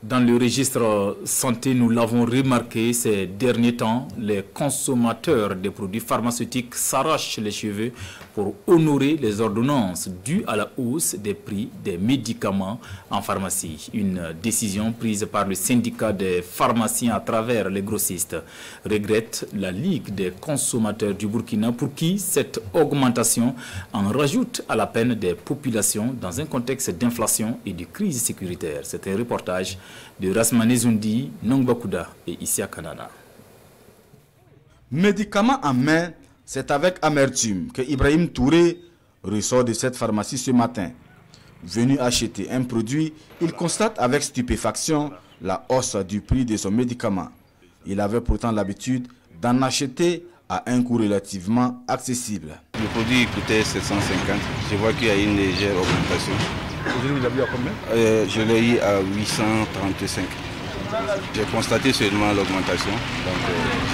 Dans le registre santé, nous l'avons remarqué ces derniers temps, les consommateurs des produits pharmaceutiques s'arrachent les cheveux pour honorer les ordonnances dues à la hausse des prix des médicaments en pharmacie. Une décision prise par le syndicat des pharmaciens à travers les grossistes, regrette la Ligue des consommateurs du Burkina, pour qui cette augmentation en rajoute à la peine des populations dans un contexte d'inflation et de crise sécuritaire. C'est un reportage de Rasmane Zoundi, Nongbakuda et Isia Kanana. Médicaments en main, c'est avec amertume que Ibrahim Touré ressort de cette pharmacie ce matin. Venu acheter un produit, il constate avec stupéfaction la hausse du prix de son médicament. Il avait pourtant l'habitude d'en acheter à un coût relativement accessible. Le produit coûtait 750. Je vois qu'il y a une légère augmentation. Aujourd'hui, vous l'avez eu à combien? Je l'ai eu à 835. J'ai constaté seulement l'augmentation. Donc,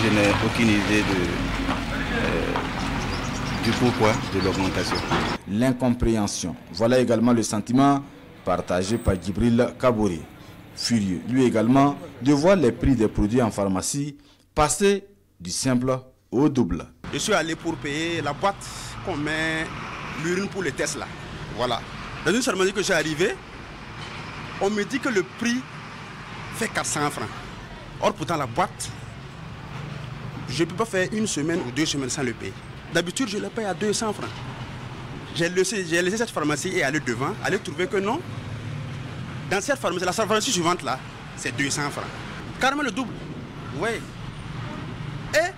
je n'ai aucune idée du pourquoi de l'augmentation. L'incompréhension. Voilà également le sentiment partagé par Djibril Kabouri. Furieux, lui également, de voir les prix des produits en pharmacie passer du simple au double. Je suis allé pour payer la boîte qu'on met l'urine pour les tests là. Voilà. Dans une pharmacie que j'ai arrivé, on me dit que le prix fait 400 francs. Or pourtant la boîte, je ne peux pas faire une semaine ou 2 semaines sans le payer. D'habitude je le paye à 200 francs. J'ai laissé cette pharmacie et aller devant, aller trouver que non. Dans cette pharmacie, la pharmacie suivante là, c'est 200 francs. Carrément le double. Oui. Et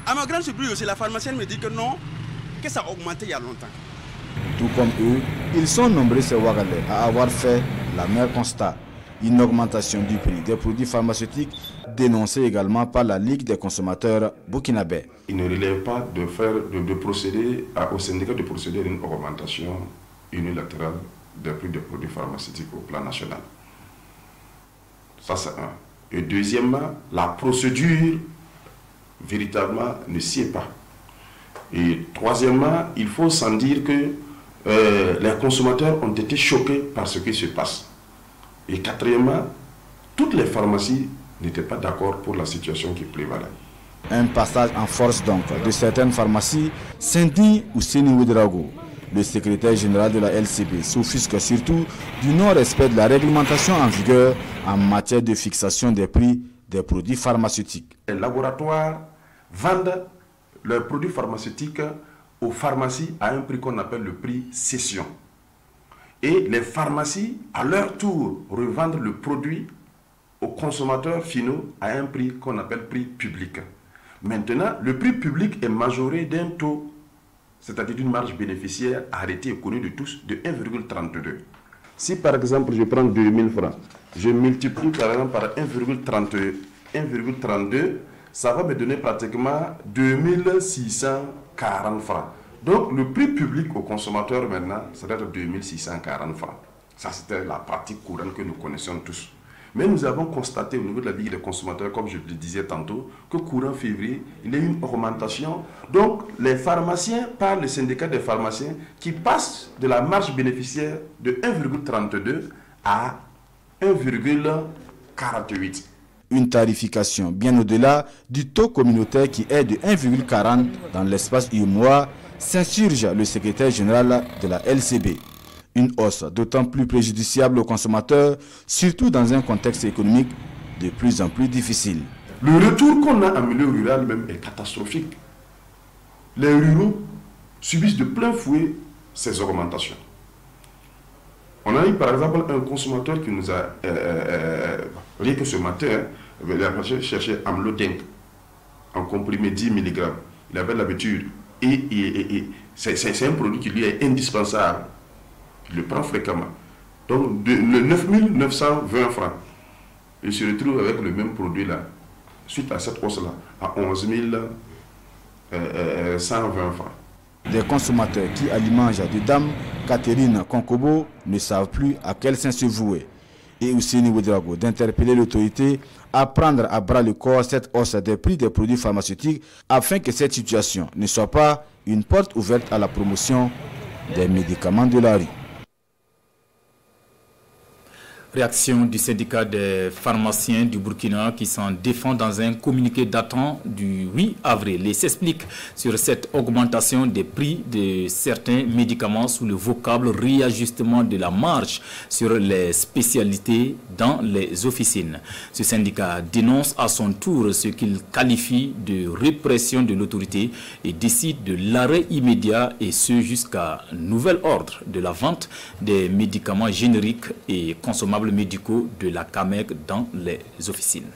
à ma grande surprise aussi, la pharmacienne me dit que non, que ça a augmenté il y a longtemps. Tout comme eux, ils sont nombreux ces Ouagalais à avoir fait la même constat. Une augmentation du prix des produits pharmaceutiques dénoncée également par la Ligue des consommateurs burkinabés. Il ne relève pas de procéder au syndicat de procéder à une augmentation unilatérale des prix des produits pharmaceutiques au plan national. Ça c'est un. Et deuxièmement, la procédure véritablement ne s'y est pas. Et troisièmement, il faut sans dire que les consommateurs ont été choqués par ce qui se passe. Et quatrièmement, toutes les pharmacies n'étaient pas d'accord pour la situation qui prévalait. Un passage en force donc de certaines pharmacies s'indigne Ousseni Ouedraogo. Le secrétaire général de la LCB s'offusque surtout du non-respect de la réglementation en vigueur en matière de fixation des prix des produits pharmaceutiques. Les laboratoires vendent leurs produits pharmaceutiques aux pharmacies à un prix qu'on appelle le prix cession. Et les pharmacies, à leur tour, revendent le produit aux consommateurs finaux à un prix qu'on appelle prix public. Maintenant, le prix public est majoré d'un taux, c'est-à-dire d'une marge bénéficiaire arrêtée et connue de tous, de 1,32. Si par exemple je prends 2000 francs, je multiplie par exemple par 1,32, ça va me donner pratiquement 2640 francs. Donc le prix public au consommateur maintenant, ça doit être 2640 francs. Ça c'était la pratique courante que nous connaissions tous. Mais nous avons constaté au niveau de la Ligue des consommateurs, comme je le disais tantôt, que courant février, il y a eu une augmentation. Donc les pharmaciens, par le syndicat des pharmaciens, qui passent de la marge bénéficiaire de 1,32 à 1,48. Une tarification bien au-delà du taux communautaire qui est de 1,40 dans l'espace UMOA, s'insurge le secrétaire général de la LCB. Une hausse d'autant plus préjudiciable aux consommateurs, surtout dans un contexte économique de plus en plus difficile. Le retour qu'on a en milieu rural même est catastrophique. Les ruraux subissent de plein fouet ces augmentations. On a eu par exemple un consommateur qui nous a, rien que ce matin, il a cherché Amlodent en comprimé 10 mg. Il avait l'habitude. Et c'est un produit qui lui est indispensable. Il le prend fréquemment. Donc, le 9920 francs, il se retrouve avec le même produit là, suite à cette hausse là, à 11 120 francs. Des consommateurs qui alimentent de Dame Catherine Konkobo ne savent plus à quel sens se vouer. Et Ousseni Ouedraogo d'interpeller l'autorité à prendre à bras le corps cette hausse des prix des produits pharmaceutiques afin que cette situation ne soit pas une porte ouverte à la promotion des médicaments de la rue. Réaction du syndicat des pharmaciens du Burkina qui s'en défend dans un communiqué datant du 8 avril et s'explique sur cette augmentation des prix de certains médicaments sous le vocable réajustement de la marge sur les spécialités dans les officines. Ce syndicat dénonce à son tour ce qu'il qualifie de répression de l'autorité et décide de l'arrêt immédiat et ce jusqu'à nouvel ordre de la vente des médicaments génériques et consommables médicaux de la CAMEC dans les officines.